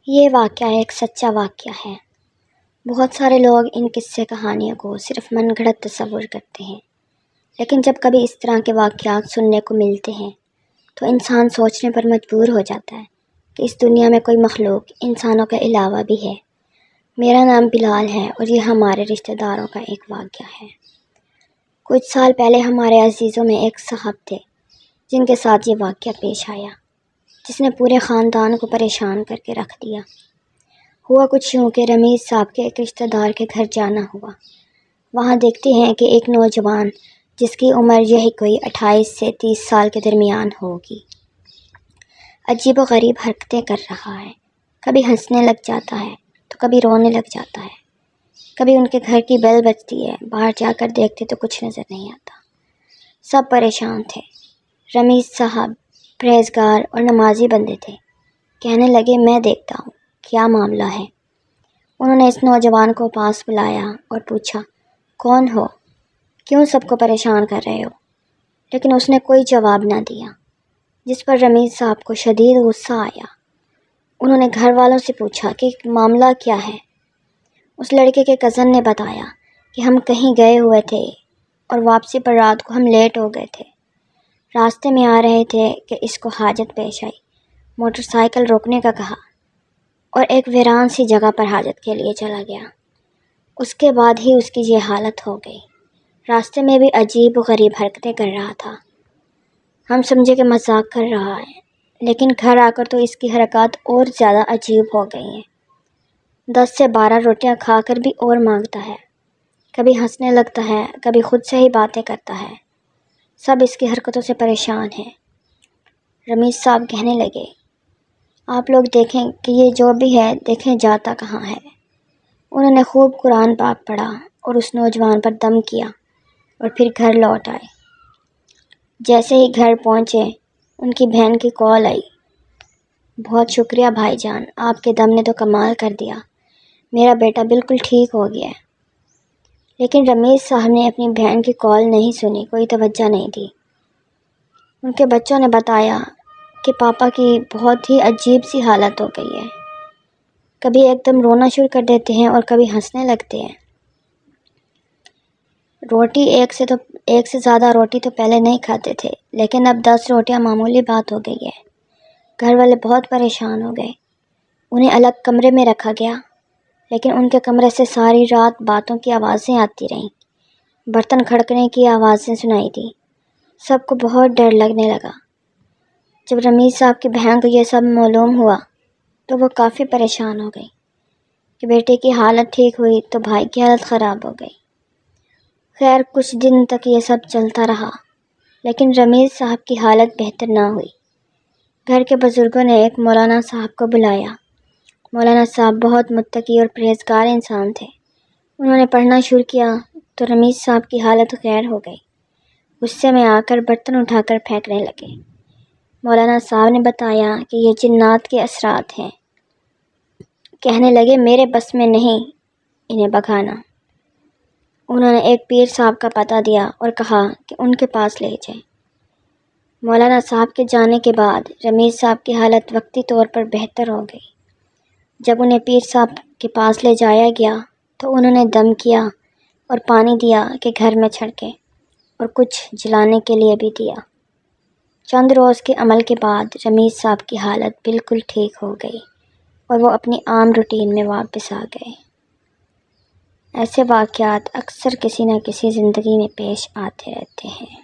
یہ واقعہ ایک سچا واقعہ ہے۔ بہت سارے لوگ ان قصے کہانیوں کو صرف من گھڑت تصور کرتے ہیں، لیکن جب کبھی اس طرح کے واقعات سننے کو ملتے ہیں تو انسان سوچنے پر مجبور ہو جاتا ہے کہ اس دنیا میں کوئی مخلوق انسانوں کے علاوہ بھی ہے۔ میرا نام بلال ہے اور یہ ہمارے رشتہ داروں کا ایک واقعہ ہے۔ کچھ سال پہلے ہمارے عزیزوں میں ایک صاحب تھے جن کے ساتھ یہ واقعہ پیش آیا، جس نے پورے خاندان کو پریشان کر کے رکھ دیا۔ ہوا کچھ یوں کہ رمیز صاحب کے ایک رشتہ دار کے گھر جانا ہوا۔ وہاں دیکھتے ہیں کہ ایک نوجوان جس کی عمر یہی کوئی 28 سے 30 سال کے درمیان ہوگی، عجیب و غریب حرکتیں کر رہا ہے۔ کبھی ہنسنے لگ جاتا ہے تو کبھی رونے لگ جاتا ہے۔ کبھی ان کے گھر کی بیل بجتی ہے، باہر جا کر دیکھتے تو کچھ نظر نہیں آتا۔ سب پریشان تھے۔ رمیز صاحب پرہیزگار اور نمازی بندے تھے۔ کہنے لگے، میں دیکھتا ہوں کیا معاملہ ہے۔ انہوں نے اس نوجوان کو پاس بلایا اور پوچھا، کون ہو؟ کیوں سب کو پریشان کر رہے ہو؟ لیکن اس نے کوئی جواب نہ دیا، جس پر رمیز صاحب کو شدید غصہ آیا۔ انہوں نے گھر والوں سے پوچھا کہ معاملہ کیا ہے۔ اس لڑکے کے کزن نے بتایا کہ ہم کہیں گئے ہوئے تھے اور واپسی پر رات کو ہم لیٹ ہو گئے تھے۔ راستے میں آ رہے تھے کہ اس کو حاجت پیش آئی، موٹر سائیکل روکنے کا کہا اور ایک ویران سی جگہ پر حاجت کے لیے چلا گیا۔ اس کے بعد ہی اس کی یہ حالت ہو گئی۔ راستے میں بھی عجیب و غریب حرکتیں کر رہا تھا۔ ہم سمجھے کہ مذاق کر رہا ہے، لیکن گھر آ کر تو اس کی حرکات اور زیادہ عجیب ہو گئی ہیں۔ 10 سے 12 روٹیاں کھا کر بھی اور مانگتا ہے۔ کبھی ہنسنے لگتا ہے، کبھی خود سے ہی باتیں کرتا ہے۔ سب اس کی حرکتوں سے پریشان ہیں۔ رمیز صاحب کہنے لگے، آپ لوگ دیکھیں کہ یہ جو بھی ہے، دیکھیں جاتا کہاں ہے۔ انہوں نے خوب قرآن پاک پڑھا اور اس نوجوان پر دم کیا اور پھر گھر لوٹ آئے۔ جیسے ہی گھر پہنچے، ان کی بہن کی کال آئی، بہت شکریہ بھائی جان، آپ کے دم نے تو کمال کر دیا، میرا بیٹا بالکل ٹھیک ہو گیا ہے۔ لیکن رمیز صاحب نے اپنی بہن کی کال نہیں سنی، کوئی توجہ نہیں دی۔ ان کے بچوں نے بتایا کہ پاپا کی بہت ہی عجیب سی حالت ہو گئی ہے۔ کبھی ایک دم رونا شروع کر دیتے ہیں اور کبھی ہنسنے لگتے ہیں۔ روٹی ایک سے زیادہ روٹی تو پہلے نہیں کھاتے تھے، لیکن اب 10 روٹیاں معمولی بات ہو گئی ہے۔ گھر والے بہت پریشان ہو گئے۔ انہیں الگ کمرے میں رکھا گیا، لیکن ان کے کمرے سے ساری رات باتوں کی آوازیں آتی رہیں، برتن کھڑکنے کی آوازیں سنائی دیں۔ سب کو بہت ڈر لگنے لگا۔ جب رمیز صاحب کی بہن کو یہ سب معلوم ہوا تو وہ کافی پریشان ہو گئی کہ بیٹے کی حالت ٹھیک ہوئی تو بھائی کی حالت خراب ہو گئی۔ خیر کچھ دن تک یہ سب چلتا رہا، لیکن رمیز صاحب کی حالت بہتر نہ ہوئی۔ گھر کے بزرگوں نے ایک مولانا صاحب کو بلایا۔ مولانا صاحب بہت متقی اور پرہیزگار انسان تھے۔ انہوں نے پڑھنا شروع کیا تو رمیز صاحب کی حالت غیر ہو گئی۔ غصے میں آ کر برتن اٹھا کر پھینکنے لگے۔ مولانا صاحب نے بتایا کہ یہ جنات کے اثرات ہیں۔ کہنے لگے، میرے بس میں نہیں انہیں بھگانا۔ انہوں نے ایک پیر صاحب کا پتہ دیا اور کہا کہ ان کے پاس لے جائیں۔ مولانا صاحب کے جانے کے بعد رمیز صاحب کی حالت وقتی طور پر بہتر ہو گئی۔ جب انہیں پیر صاحب کے پاس لے جایا گیا تو انہوں نے دم کیا اور پانی دیا کہ گھر میں چھڑکے اور کچھ جلانے کے لیے بھی دیا۔ چند روز کے عمل کے بعد رمیز صاحب کی حالت بالکل ٹھیک ہو گئی اور وہ اپنی عام روٹین میں واپس آ گئے۔ ایسے واقعات اکثر کسی نہ کسی زندگی میں پیش آتے رہتے ہیں۔